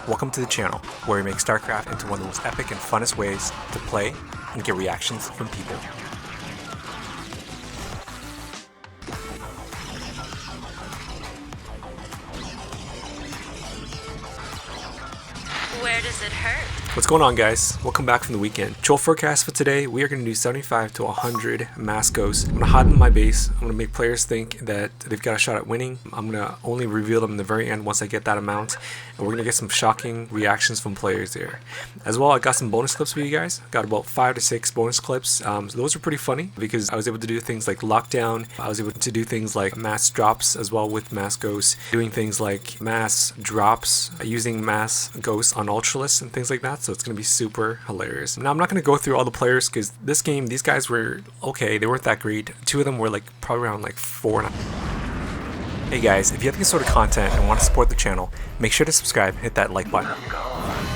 Welcome to the channel, where we make StarCraft into one of the most epic and funnest ways to play and get reactions from people. Where does it hurt? What's going on, guys? Welcome back from the weekend. Troll forecast for today, we are going to do 75 to 100 mass ghosts. I'm going to hide in my base. I'm going to make players think that they've got a shot at winning. I'm going to only reveal them in the very end once I get that amount. And we're going to get some shocking reactions from players there. As well, I got some bonus clips for you guys. Got about 5 to 6 bonus clips. So those are pretty funny because I was able to do things like lockdown. I was able to do things like mass drops as well with mass ghosts. Doing things like mass drops, using mass ghosts on ultralists and things like that. So it's going to be super hilarious. Now, I'm not going to go through all the players because this game, these guys were okay. They weren't that great. 2 of them were like probably around like 4. Hey guys, if you have this sort of content and want to support the channel, make sure to subscribe and hit that like button.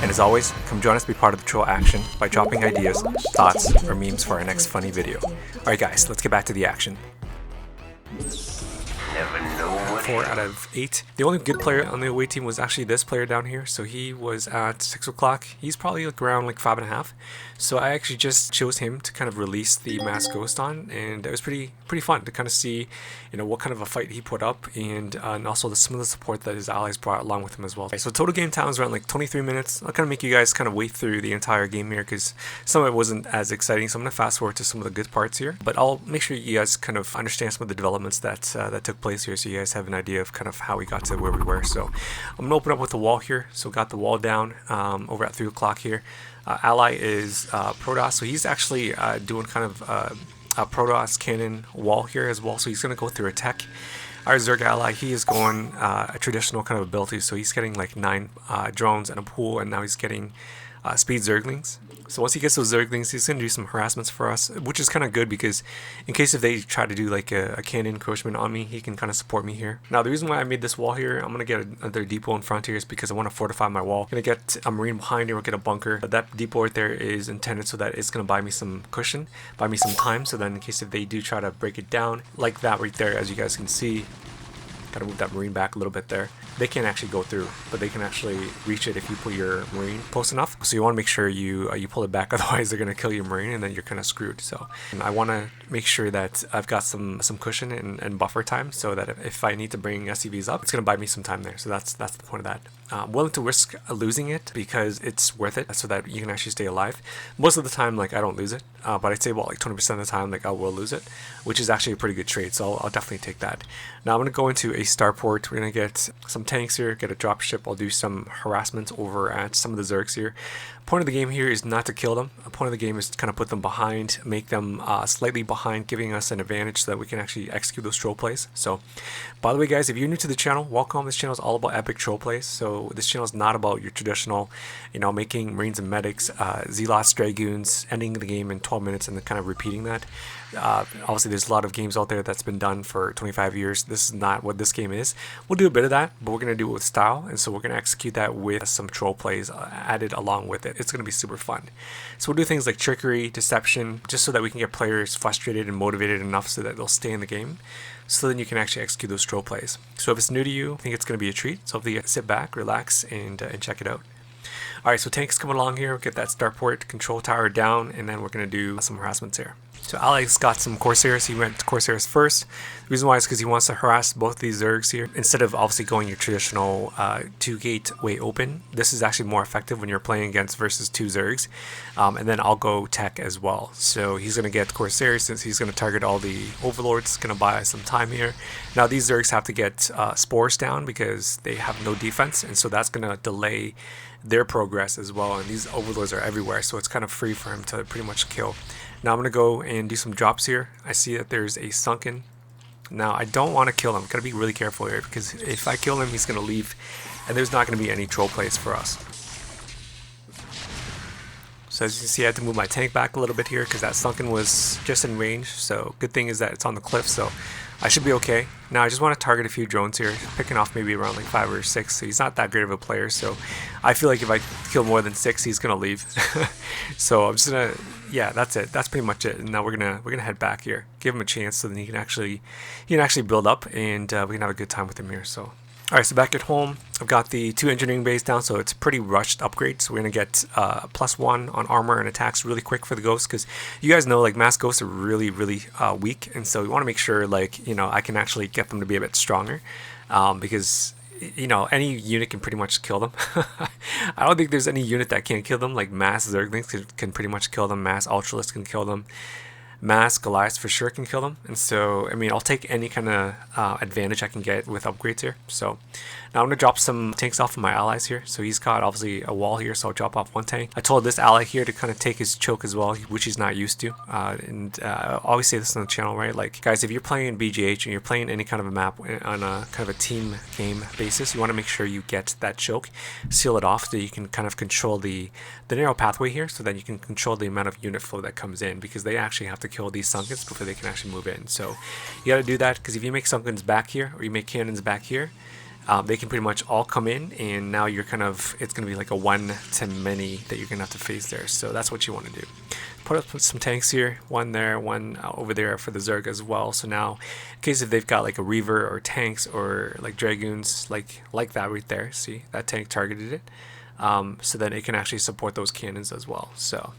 And as always, come join us to be part of the troll action by dropping ideas, thoughts, or memes for our next funny video. Alright guys, let's get back to the action. 4 out of 8. The only good player on the away team was actually this player down here. So he was at 6 o'clock. He's probably like around like 5.5. So I actually just chose him to kind of release the mass ghost on, and it was pretty fun to kind of see, you know, what kind of a fight he put up, and also some of the support that his allies brought along with him as well. Okay, so total game time is around like 23 minutes. I'll kind of make you guys kind of wait through the entire game here because some of it wasn't as exciting. So I'm gonna fast forward to some of the good parts here, but I'll make sure you guys kind of understand some of the developments that that took place here, so you guys have an idea of kind of how we got to where we were. So I'm gonna open up with the wall here. So got the wall down over at 3 o'clock here. Ally is Protoss, so he's actually doing kind of a Protoss cannon wall here as well. So he's gonna go through a tech. Our Zerg ally, he is going a traditional kind of ability, so he's getting like 9 drones and a pool, and now he's getting speed Zerglings. So once he gets those Zerglings, he's going to do some harassments for us, which is kind of good because in case if they try to do like a cannon encroachment on me, he can kind of support me here. Now the reason why I made this wall here, I'm going to get another depot in front here is because I want to fortify my wall. I'm going to get a marine behind here, we'll get a bunker. That depot right there is intended so that it's going to buy me some cushion, buy me some time, so then in case if they do try to break it down, like that right there, as you guys can see, gotta move that marine back a little bit there. They can't actually go through, but they can actually reach it if you put your marine close enough. So you want to make sure you pull it back, otherwise they're gonna kill your marine and then you're kind of screwed. So I want to make sure that I've got some cushion and buffer time, so that if I need to bring SCVs up, it's gonna buy me some time there. So that's the point of that. I'm willing to risk losing it because it's worth it, so that you can actually stay alive. Most of the time, like, I don't lose it, but I'd say about like 20% of the time, like, I will lose it, which is actually a pretty good trade. So I'll definitely take that. Now I'm gonna go into a starport. We're gonna get some tanks here, get a dropship. I'll do some harassment over at some of the Zergs here. Point of the game here is not to kill them. The point of the game is to kind of put them behind, make them slightly behind, giving us an advantage so that we can actually execute those troll plays. So, by the way, guys, if you're new to the channel, welcome. This channel is all about epic troll plays. So this channel is not about your traditional, you know, making Marines and Medics, Zealots, Dragoons, ending the game in 12 minutes and then kind of repeating that. Obviously, there's a lot of games out there that's been done for 25 years. This is not what this game is. We'll do a bit of that, but we're going to do it with style, and so we're going to execute that with some troll plays added along with it. It's going to be super fun. So we'll do things like trickery, deception, just so that we can get players frustrated and motivated enough so that they'll stay in the game, so then you can actually execute those troll plays. So if it's new to you, I think it's going to be a treat. So hopefully you sit back, relax, and check it out. Alright, so tanks coming along here. We'll get that starport control tower down, and then we're going to do some harassments here. So Alex got some Corsairs. He went to Corsairs first. The reason why is because he wants to harass both these Zergs here. Instead of obviously going your traditional 2-gate way open, this is actually more effective when you're playing against versus 2 Zergs. And then I'll go tech as well. So he's going to get Corsairs since he's going to target all the overlords. It's going to buy some time here. Now these Zergs have to get spores down because they have no defense, and so that's going to delay their progress as well. And these overlords are everywhere, so it's kind of free for him to pretty much kill. Now I'm going to go and do some drops here. I see that there's a sunken. Now I don't want to kill him. Got to be really careful here because if I kill him, he's going to leave and there's not going to be any troll plays for us. So as you can see, I had to move my tank back a little bit here because that sunken was just in range. So good thing is that it's on the cliff, so I should be okay. Now I just want to target a few drones here, picking off maybe around like 5 or 6. So he's not that great of a player, so I feel like if I kill more than 6, he's gonna leave. So I'm just gonna, yeah, that's it. That's pretty much it. And now we're gonna head back here, give him a chance so then he can actually build up, and we can have a good time with him here. So Alright, so back at home, I've got the 2 engineering bays down, so it's a pretty rushed upgrade. So we're going to get +1 on armor and attacks really quick for the ghosts, because you guys know, like, mass ghosts are really, really weak, and so we want to make sure, like, you know, I can actually get them to be a bit stronger, because, you know, any unit can pretty much kill them. I don't think there's any unit that can't kill them. Like, mass Zerglings can pretty much kill them, mass Ultralists can kill them. Mass Goliaths for sure can kill them, and so I mean I'll take any kind of advantage I can get with upgrades here. So now I'm gonna drop some tanks off of my allies here. So he's got obviously a wall here, so I'll drop off 1 tank. I told this ally here to kind of take his choke as well, which he's not used to. I always say this on the channel, right? Like, guys, if you're playing BGH and you're playing any kind of a map on a kind of a team game basis, you want to make sure you get that choke, seal it off, so you can kind of control the narrow pathway here, so that you can control the amount of unit flow that comes in, because they actually have to kill these Sunkens before they can actually move in. So you got to do that, because if you make Sunkens back here or you make cannons back here, they can pretty much all come in, and now you're kind of, it's going to be like a 1 to many that you're going to have to face there. So that's what you want to do. Put up some tanks here, 1 there, 1 over there for the Zerg as well. So now, in case if they've got like a Reaver or tanks or like Dragoons, like that right there, see, that tank targeted it. So then it can actually support those cannons as well. So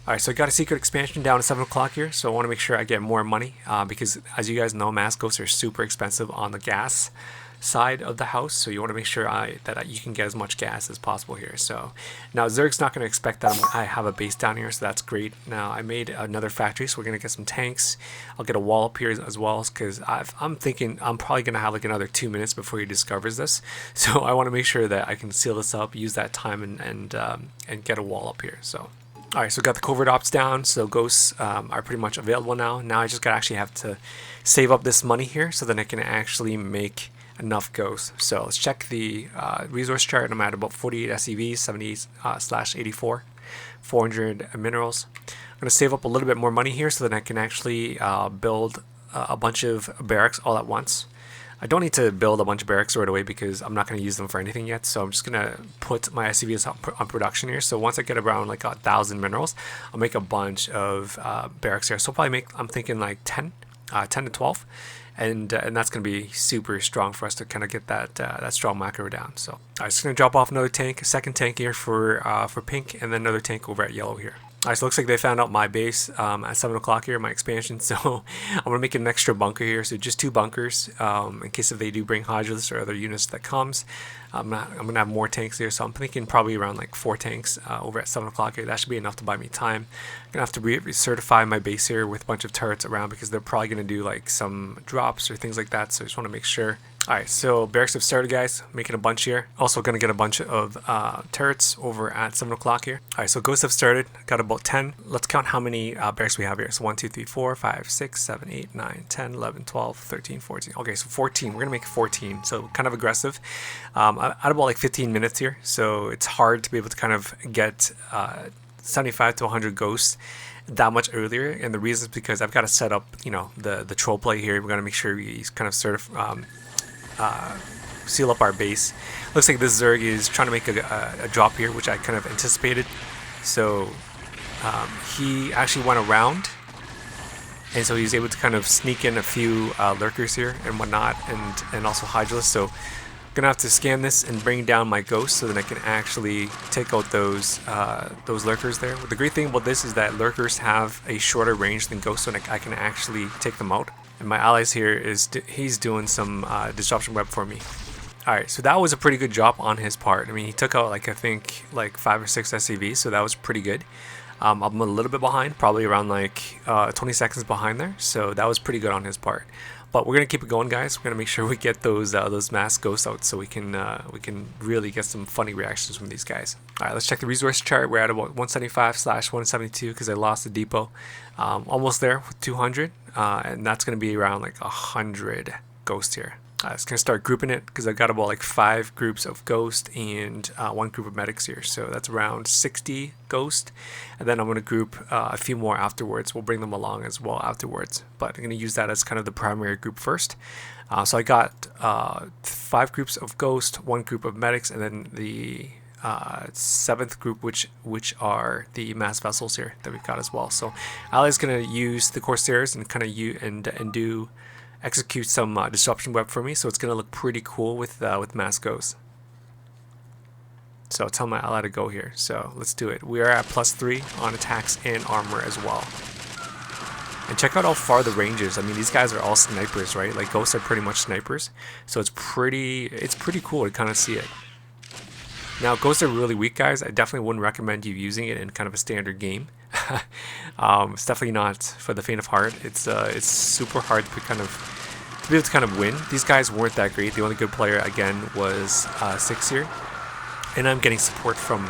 alright, so I got a secret expansion down at 7 o'clock here, so I want to make sure I get more money, because as you guys know, mass ghosts are super expensive on the gas side of the house, so you want to make sure that you can get as much gas as possible here. So now Zerg's not going to expect that I have a base down here, so that's great. Now I made another factory, so we're going to get some tanks. I'll get a wall up here as well, because I'm thinking I'm probably going to have like another 2 minutes before he discovers this, so I want to make sure that I can seal this up, use that time, and get a wall up here. So alright, so got the covert ops down, so ghosts are pretty much available now. Now I just gotta actually have to save up this money here, so then I can actually make enough ghosts. So let's check the resource chart. I'm at about 48 SEVs, 70/84, 400 minerals. I'm gonna save up a little bit more money here, so that I can actually build a bunch of barracks all at once. I don't need to build a bunch of barracks right away, because I'm not going to use them for anything yet. So I'm just going to put my SCVs on production here. So once I get around like 1,000 minerals, I'll make a bunch of barracks here. So I'll probably make, I'm thinking like 10 to 12. And that's going to be super strong for us to kind of get that strong macro down. So I'm just going to drop off another tank, a second tank here for pink, and then another tank over at yellow here. Alright, so it looks like they found out my base at 7 o'clock here, my expansion, so I'm going to make an extra bunker here, so just 2 bunkers, in case if they do bring Hydralists or other units that comes. I'm going to have more tanks here, so I'm thinking probably around like 4 tanks over at 7 o'clock here. That should be enough to buy me time. I'm going to have to recertify my base here with a bunch of turrets around, because they're probably going to do like some drops or things like that, so I just want to make sure. Alright, so barracks have started, guys. Making a bunch here. Also going to get a bunch of turrets over at 7 o'clock here. Alright, so ghosts have started. Got about 10. Let's count how many barracks we have here. So 1, 2, 3, 4, 5, 6, 7, 8, 9, 10, 11, 12, 13, 14. Okay, so 14. We're going to make 14. So kind of aggressive. At about like 15 minutes here. So it's hard to be able to kind of get 75 to 100 ghosts that much earlier, and the reason is because I've got to set up, you know, the troll play here. We're going to make sure we kind of seal up our base. Looks like this Zerg is trying to make a drop here, which I kind of anticipated. So he actually went around, and so he's able to kind of sneak in a few lurkers here and whatnot, and also Hydralists. So I'm gonna have to scan this and bring down my ghosts, so that I can actually take out those lurkers there. The great thing about this is that lurkers have a shorter range than ghosts, so I can actually take them out. And my allies here he's doing some disruption web for me. Alright, so that was a pretty good job on his part. I mean, he took out like, I think like 5 or 6 SCVs, so that was pretty good. I'm a little bit behind, probably around like 20 seconds behind there, so that was pretty good on his part. But we're gonna keep it going, guys. We're gonna make sure we get those mass ghosts out, so we can really get some funny reactions from these guys. All right, let's check the resource chart. We're at about 175/172 because I lost the depot. Almost there with 200, and that's gonna be around like 100 ghosts here. I'm just going to start grouping it, because I've got about like 5 groups of ghost and 1 group of medics here. So that's around 60 ghost. And then I'm going to group a few more afterwards. We'll bring them along as well afterwards. But I'm going to use that as kind of the primary group first. So I got 5 groups of ghost, 1 group of medics, and then the 7th group, which are the mass vessels here that we've got as well. So Allie's going to use the Corsairs and kind of execute some disruption web for me, so it's gonna look pretty cool with mass ghosts. So tell my ally to go here. So let's do it. We are at +3 on attacks and armor as well. And check out how far the range is. I mean, these guys are all snipers, right? Like ghosts are pretty much snipers. So it's pretty cool to kind of see it. Now, ghosts are really weak, guys. I definitely wouldn't recommend you using it in kind of a standard game. It's definitely not for the faint of heart. It's super hard to be able to kind of win. These guys weren't that great. The only good player again was 6 here. And I'm getting support from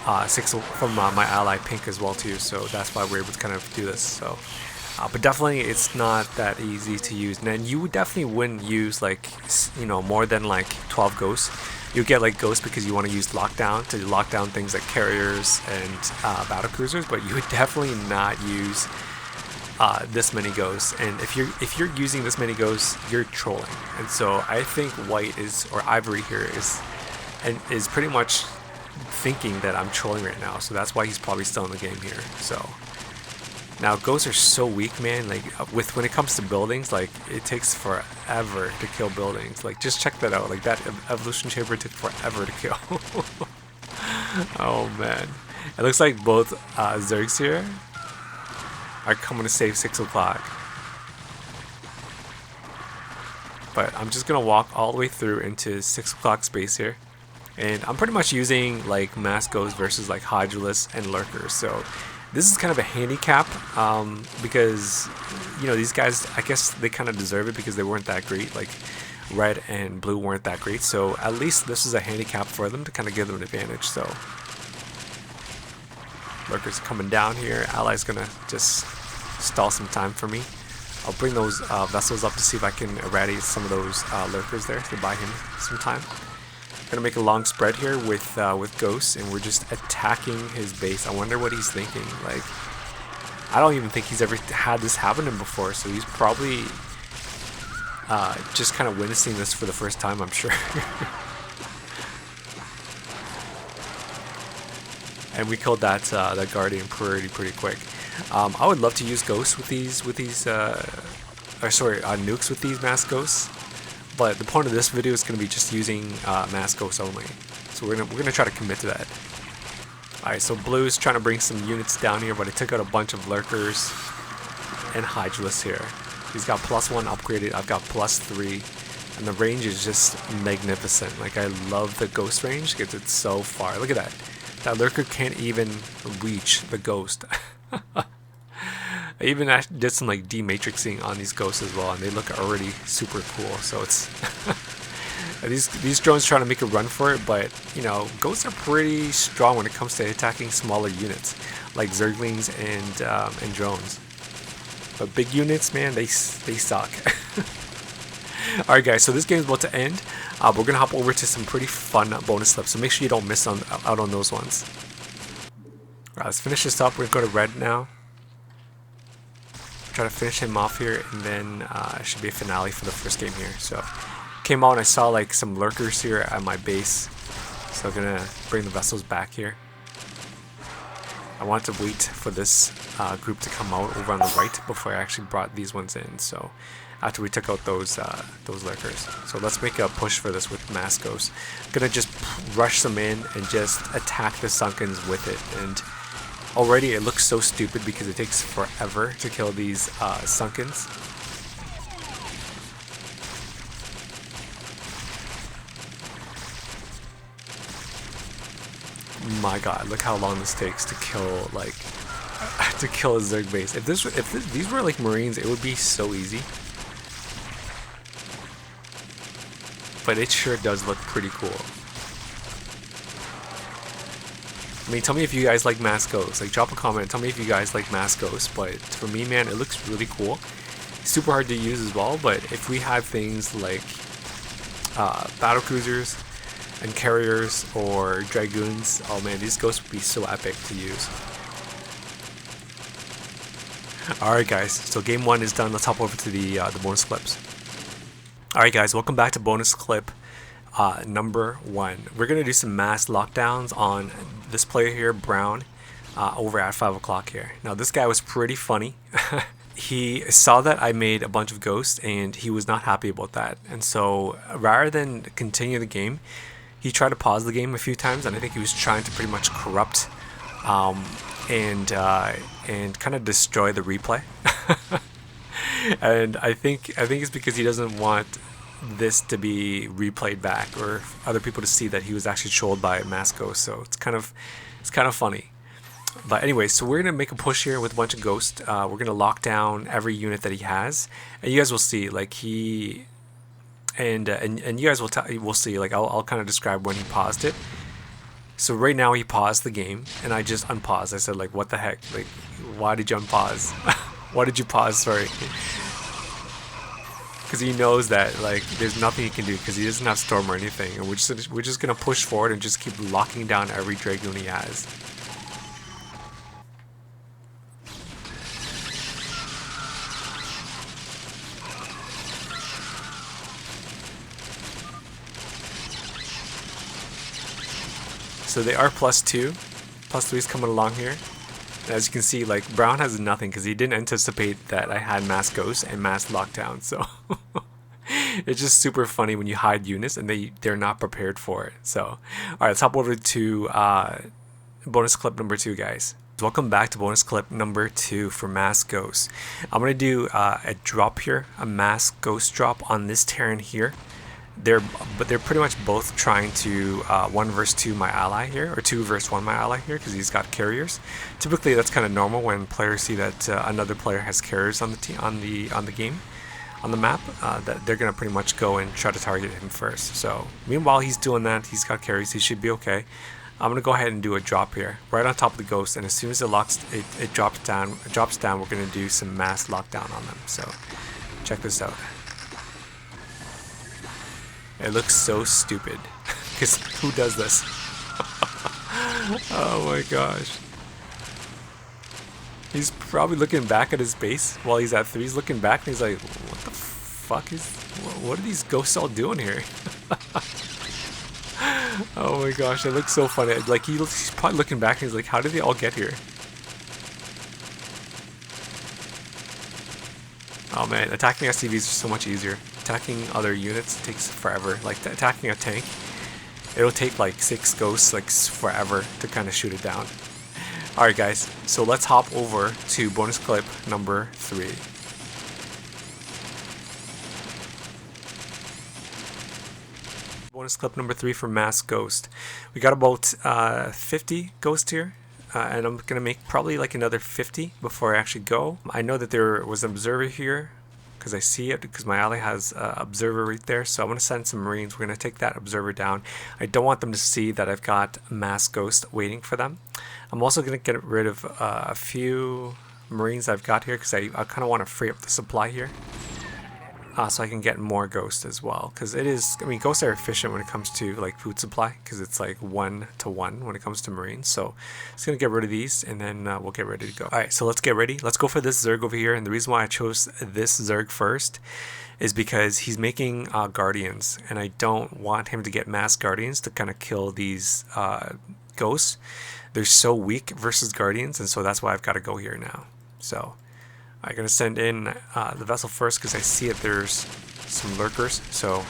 my ally Pink as well too, so that's why we're able to kind of do this. So, but definitely it's not that easy to use. And you definitely wouldn't use like more than like 12 ghosts. You get like ghosts because you want to use lockdown to lock down things like carriers and battle cruisers, but you would definitely not use this many ghosts. And if you're using this many ghosts, you're trolling. And so I think white or ivory here is pretty much thinking that I'm trolling right now, so that's why he's probably still in the game here. So now ghosts are so weak, man. Like when it comes to buildings, like it takes forever to kill buildings. Like just check that out. Like that evolution chamber took forever to kill. Oh man, it looks like both Zergs here are coming to save 6 o'clock. But I'm just gonna walk all the way through into 6 o'clock space here. And I'm pretty much using like mass ghosts versus like hydralists and lurkers. So this is kind of a handicap because these guys, I guess they kind of deserve it because they weren't that great. Like red and blue weren't that great. So at least this is a handicap for them to kind of give them an advantage. So lurkers coming down here. Ally's gonna just stall some time for me. I'll bring those vessels up to see if I can eradicate some of those lurkers there to buy him some time. Gonna make a long spread here with ghosts, and we're just attacking his base. I wonder what he's thinking. Like, I don't even think he's ever had this happen to him before, so he's probably just kind of witnessing this for the first time, I'm sure. And we killed that guardian pretty quick. I would love to use ghosts with these nukes with these mass ghosts. But the point of this video is going to be just using mass ghosts only. So we're gonna try to commit to that. Alright, so blue is trying to bring some units down here, but I took out a bunch of lurkers and hydralists here. He's got +1 upgraded, I've got +3, and the range is just magnificent. Like, I love the ghost range because it's so far. Look at that. That lurker can't even reach the ghost. I even did some like dematrixing on these ghosts as well, and they look already super cool. So it's these drones trying to make a run for it, but ghosts are pretty strong when it comes to attacking smaller units like zerglings and drones. But big units, man, they suck. All right, guys. So this game is about to end. We're gonna hop over to some pretty fun bonus clips, so make sure you don't miss out on those ones. All right, let's finish this up. We're gonna go to red now. Try to finish him off here, and then it should be a finale for the first game here. So came out and I saw like some lurkers here at my base, so I'm gonna bring the vessels back here. I want to wait for this group to come out over on the right before I actually brought these ones in. So after we took out those lurkers, so let's make a push for this with mass ghosts. I'm gonna just rush them in and just attack the sunkens with it. And already it looks so stupid because it takes forever to kill these sunkens. My god, look how long this takes to kill a Zerg base. If these were like Marines, it would be so easy. But it sure does look pretty cool. I mean, tell me if you guys like mass ghosts. Like, drop a comment. Tell me if you guys like mass ghosts. But for me, man, it looks really cool. Super hard to use as well. But if we had things like battle cruisers and carriers or dragoons, oh man, these ghosts would be so epic to use. Alright guys, so game 1 is done. Let's hop over to the bonus clips. Alright guys, welcome back to bonus clip number 1. We're going to do some mass lockdowns on this player here, Brown, over at 5 o'clock here. Now this guy was pretty funny. he saw that I made a bunch of ghosts and he was not happy about that. And so rather than continue the game, he tried to pause the game a few times, and I think he was trying to pretty much corrupt and kind of destroy the replay. And I think it's because he doesn't want this to be replayed back or other people to see that he was actually trolled by mass ghosts. So it's kind of funny. But anyway, so we're gonna make a push here with a bunch of ghosts. We're gonna lock down every unit that he has, and you guys will see like he and you guys will see like I'll kind of describe when he paused it. So right now he paused the game, and I just unpaused. I said like, what the heck? Like, why did you unpause? Why did you pause? Sorry. Because he knows that like there's nothing he can do because he doesn't have storm or anything, and we're just gonna push forward and just keep locking down every dragoon he has. So they are +2, +3 is coming along here. As you can see, like Brown has nothing because he didn't anticipate that I had mass ghosts and mass lockdown. So it's just super funny when you hide units and they're not prepared for it. So all right, let's hop over to bonus clip number 2, guys. Welcome back to bonus clip number 2 for mass ghosts. I'm gonna do a drop here, a mass ghost drop on this Terran here. They're pretty much both trying to 1 versus 2 my ally here, or 2 versus 1 my ally here, because he's got carriers. Typically, that's kind of normal when players see that another player has carriers on the game, on the map. That they're gonna pretty much go and try to target him first. So meanwhile, he's doing that. He's got carries. He should be okay. I'm gonna go ahead and do a drop here, right on top of the ghost, and as soon as it drops down, we're gonna do some mass lockdown on them. So check this out. It looks so stupid, because who does this? Oh my gosh. He's probably looking back at his base while he's at 3. He's looking back and he's like, what the fuck what are these ghosts all doing here? Oh my gosh, it looks so funny. Like he's probably looking back and he's like, how did they all get here? Oh man, attacking SCVs is so much easier. Attacking other units takes forever. Like attacking a tank, it'll take like 6 ghosts like forever to kind of shoot it down. Alright guys, so let's hop over to bonus clip number 3. Bonus clip number 3 for mass ghost. We got about 50 ghosts here. And I'm gonna make probably like another 50 before I actually go. I know that there was an observer here because I see it, because my ally has an observer right there. So I'm gonna send some Marines. We're gonna take that observer down. I don't want them to see that I've got mass ghost waiting for them. I'm also gonna get rid of a few Marines I've got here because I kind of want to free up the supply here. So I can get more ghosts as well, because it is, I mean, ghosts are efficient when it comes to like food supply, because it's like 1-to-1 when it comes to Marines. So it's gonna get rid of these, and then we'll get ready to go. All right, so let's get ready. Let's go for this Zerg over here, and the reason why I chose this Zerg first is because he's making guardians, and I don't want him to get mass guardians to kind of kill these ghosts. They're so weak versus guardians, and so that's why I've got to go here now. So I'm going to send in the vessel first because I see that there's some lurkers. So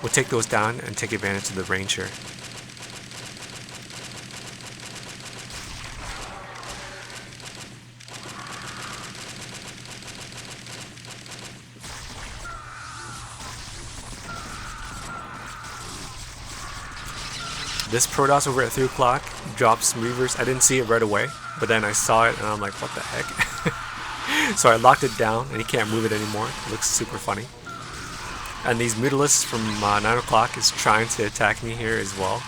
we'll take those down and take advantage of the range here. This Protoss over at 3 o'clock drops some Reavers. I didn't see it right away, but then I saw it and I'm like, what the heck? So I locked it down and he can't move it anymore. It looks super funny. And these Mutalisks from 9 o'clock is trying to attack me here as well.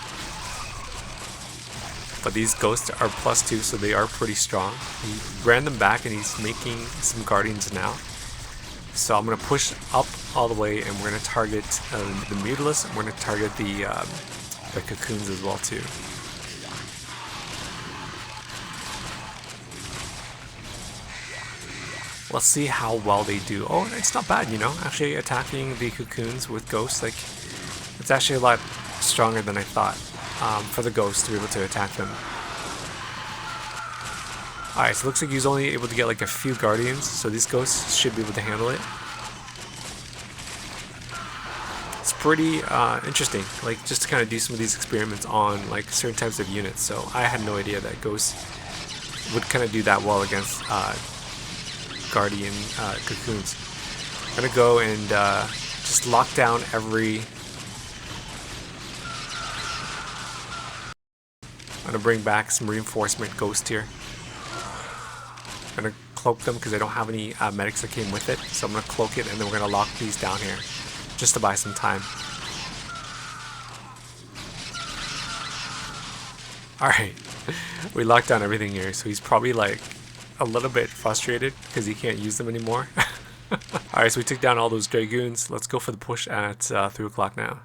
But these ghosts are +2, so they are pretty strong. He ran them back and he's making some Guardians now. So I'm going to push up all the way and we're going to target the Mutalisks, and we're going to target the cocoons as well too. Let's see how well they do. Oh, it's not bad, you know, actually attacking the cocoons with ghosts, like, it's actually a lot stronger than I thought for the ghosts to be able to attack them. Alright, so it looks like he's only able to get like a few guardians, so these ghosts should be able to handle it. It's pretty interesting, like just to kind of do some of these experiments on like certain types of units. So I had no idea that ghosts would kind of do that well against guardian cocoons. I'm gonna go and just lock down every... I'm gonna bring back some reinforcement ghost here. I'm gonna cloak them because I don't have any medics that came with it, so I'm gonna cloak it and then we're gonna lock these down here just to buy some time. Alright, we locked down everything here, so he's probably like a little bit frustrated because he can't use them anymore. Alright, so we took down all those dragoons. Let's go for the push at 3 o'clock now.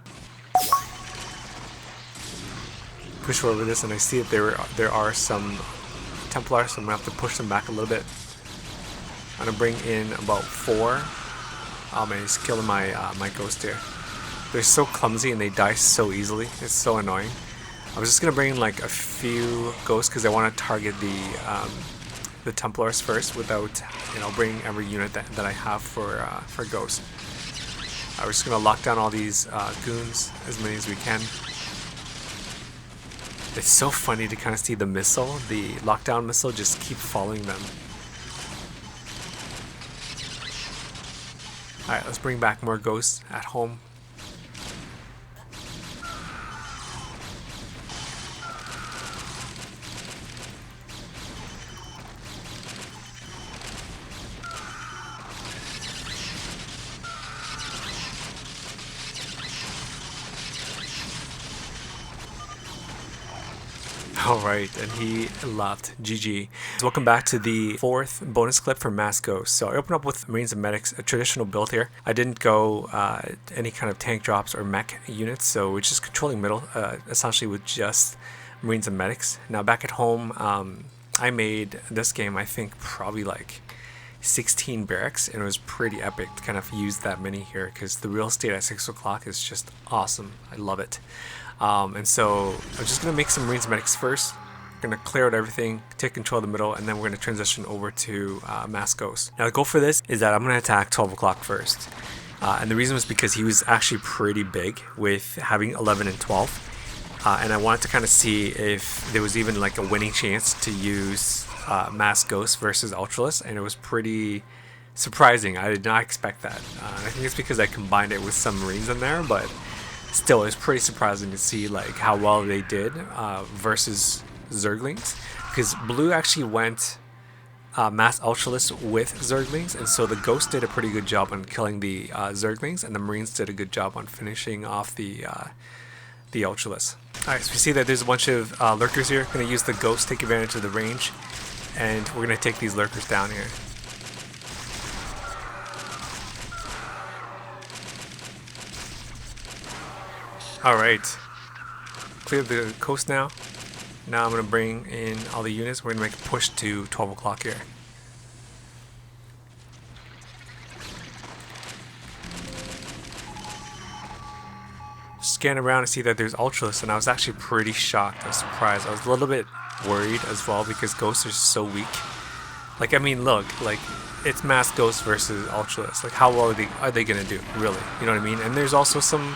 Push over this, and I see that there are some Templars, so I'm gonna have to push them back a little bit. I'm gonna bring in about 4. Oh man, he's killing my my ghost here. They're so clumsy and they die so easily. It's so annoying. I was just gonna bring in like a few ghosts because I want to target the Templars first without, you know, bringing every unit that I have for ghosts. I was just gonna lock down all these goons, as many as we can. It's so funny to kind of see the missile, the lockdown missile, just keep following them. Alright, let's bring back more ghosts at home. Alright, and he left. GG. So welcome back to the 4th bonus clip for Mass Ghost. So I opened up with Marines and Medics, a traditional build here. I didn't go any kind of tank drops or mech units, so we're just controlling middle, essentially with just Marines and Medics. Now back at home, I made this game, I think, probably like 16 barracks, and it was pretty epic to kind of use that many here because the real estate at 6 o'clock is just awesome. I love it. And so I'm just going to make some Marines and Medics first. We're going to clear out everything, take control of the middle, and then we're going to transition over to Mass Ghost. Now the goal for this is that I'm going to attack 12 o'clock first. And the reason was because he was actually pretty big with having 11 and 12. And I wanted to kind of see if there was even like a winning chance to use Mass Ghost versus Ultralisk, and it was pretty surprising. I did not expect that. I think it's because I combined it with some Marines in there, but still, it's pretty surprising to see like how well they did versus Zerglings, because Blue actually went Mass Ultralisk with Zerglings, and so the Ghost did a pretty good job on killing the Zerglings, and the Marines did a good job on finishing off the Ultralisk. Alright, so we see that there's a bunch of lurkers here. Going to use the Ghost, take advantage of the range, and we're going to take these lurkers down here. Alright, clear the coast now. Now I'm going to bring in all the units. We're going to make a push to 12 o'clock here. Scan around and see that there's Ultralisk, and I was actually pretty shocked. I was surprised. I was a little bit worried as well because Ghosts are so weak. Like, I mean, look, like, it's Mass Ghost versus Ultralisk. Like, how well are they going to do, really? You know what I mean? And there's also some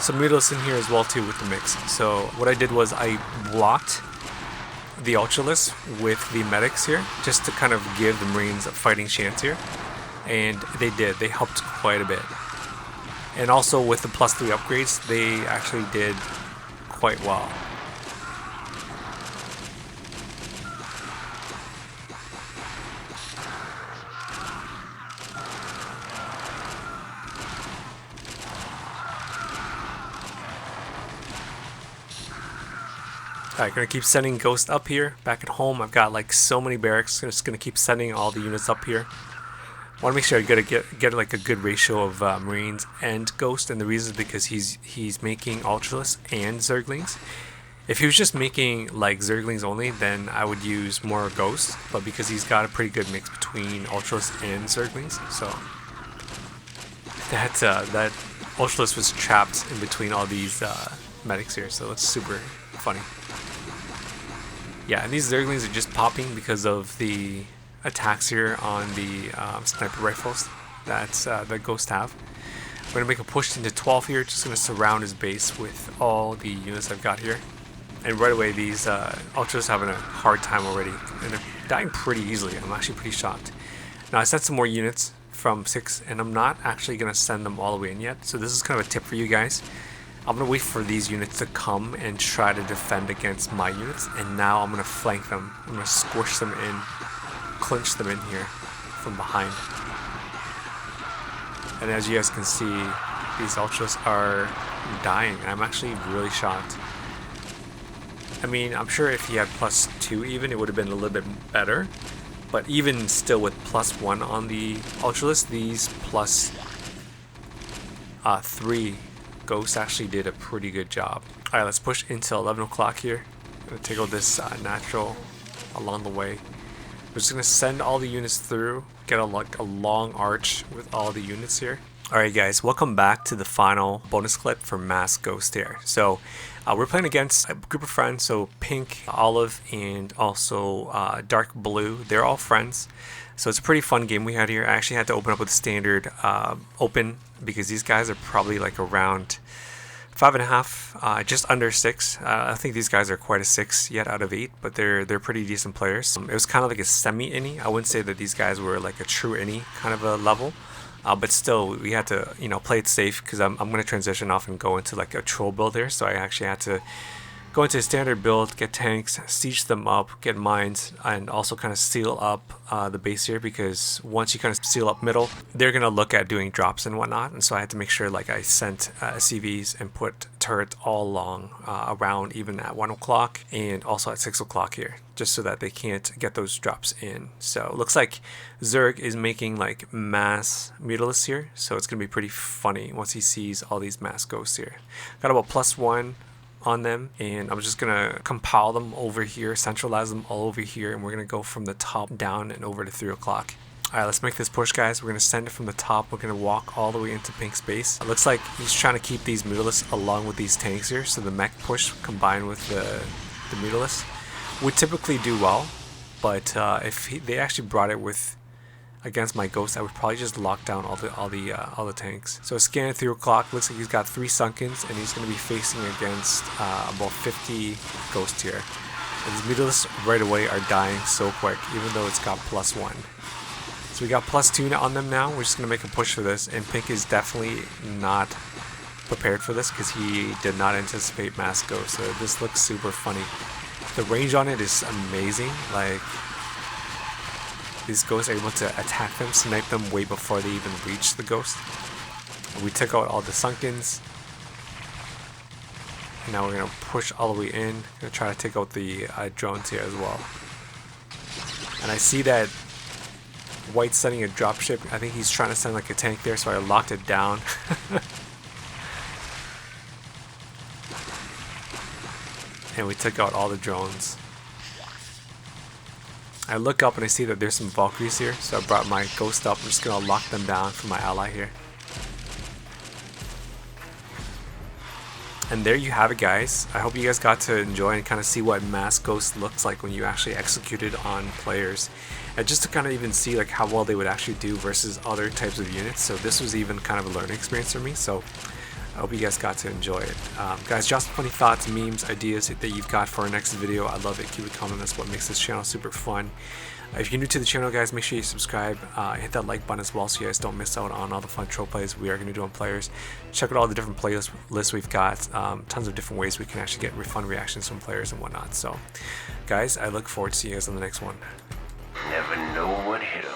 Mutalists in here as well too with the mix. So what I did was I blocked the Ultralisk with the medics here just to kind of give the Marines a fighting chance here, and they did. They helped quite a bit, and also with the +3 upgrades they actually did quite well. Alright, gonna keep sending Ghost up here. Back at home, I've got like so many barracks. Just gonna keep sending all the units up here. Want to make sure I get like a good ratio of Marines and Ghost, and the reason is because he's making Ultralisk and Zerglings. If he was just making like Zerglings only, then I would use more Ghost. But because he's got a pretty good mix between Ultralisk and Zerglings, so that Ultralisk was trapped in between all these medics here. So it's super funny. Yeah, and these Zerglings are just popping because of the attacks here on the sniper rifles that Ghost have. I'm going to make a push into 12 here, just going to surround his base with all the units I've got here. And right away, these Ultras having a hard time already, and they're dying pretty easily. I'm actually pretty shocked. Now, I sent some more units from 6, and I'm not actually going to send them all the way in yet. So this is kind of a tip for you guys. I'm going to wait for these units to come and try to defend against my units, and now I'm going to flank them. I'm going to squish them in, clinch them in here from behind. And as you guys can see, these Ultras are dying. I'm actually really shocked. I mean, I'm sure if he had +2 even, it would have been a little bit better. But even still with +1 on the Ultralist, these +3 Ghosts actually did a pretty good job. Alright, let's push into 11 o'clock here. I'm going to take out this natural along the way. We're just going to send all the units through, get a long arch with all the units here. Alright guys, welcome back to the final bonus clip for Mass Ghost here. So we're playing against a group of friends, so Pink, Olive, and also Dark Blue. They're all friends. So it's a pretty fun game we had here. I actually had to open up with standard open because these guys are probably like around 5.5, just under 6. I think these guys are quite a 6 yet out of 8, but they're pretty decent players. It was kind of like a semi-innie. I wouldn't say that these guys were like a true innie kind of a level. But still, we had to, play it safe because I'm going to transition off and go into like a troll build there. So I actually had to go into a standard build, get tanks, siege them up, get mines, and also kind of seal up the base here, because once you kind of seal up middle, they're going to look at doing drops and whatnot. And so I had to make sure like I sent CVs and put turrets all along around even at 1 o'clock and also at 6 o'clock here, just so that they can't get those drops in. So it looks like Zerg is making like mass mutalisks here, so it's going to be pretty funny once he sees all these mass ghosts here. Got about +1 on them, and I'm just gonna compile them over here, centralize them all over here, and we're gonna go from the top down and over to 3 o'clock. Alright, let's make this push, guys. We're gonna send it from the top. We're gonna walk all the way into Pink's base. It looks like he's trying to keep these mutalisks along with these tanks here, so the mech push combined with the mutalisks would typically do well, but if they actually brought it with against my ghost, I would probably just lock down all the tanks. So scan at 3 o'clock. Looks like he's got 3 sunkens, and he's going to be facing against about 50 ghosts here. And these mutalisks right away are dying so quick, even though it's got +1. So we got +2 on them now. We're just going to make a push for this, and Pink is definitely not prepared for this because he did not anticipate mass ghosts. So this looks super funny. The range on it is amazing. Like, these ghosts are able to attack them, snipe them way before they even reach the ghost. We took out all the sunkens. And now we're going to push all the way in. Going to try to take out the drones here as well. And I see that White's sending a dropship. I think he's trying to send like a tank there, so I locked it down. And we took out all the drones. I look up and I see that there's some Valkyries here, so I brought my ghost up. I'm just going to lock them down for my ally here. And there you have it, guys. I hope you guys got to enjoy and kind of see what mass ghost looks like when you actually execute it on players. And just to kind of even see like how well they would actually do versus other types of units. So this was even kind of a learning experience for me. So I hope you guys got to enjoy it. Guys, drop some funny thoughts, memes, ideas that you've got for our next video. I love it. Keep it coming. That's what makes this channel super fun. If you're new to the channel, guys, make sure you subscribe. Hit that like button as well so you guys don't miss out on all the fun troll plays we are going to do on players. Check out all the different playlists we've got. Tons of different ways we can actually get fun reactions from players and whatnot. So, guys, I look forward to seeing you guys on the next one. Never know what hit 'em.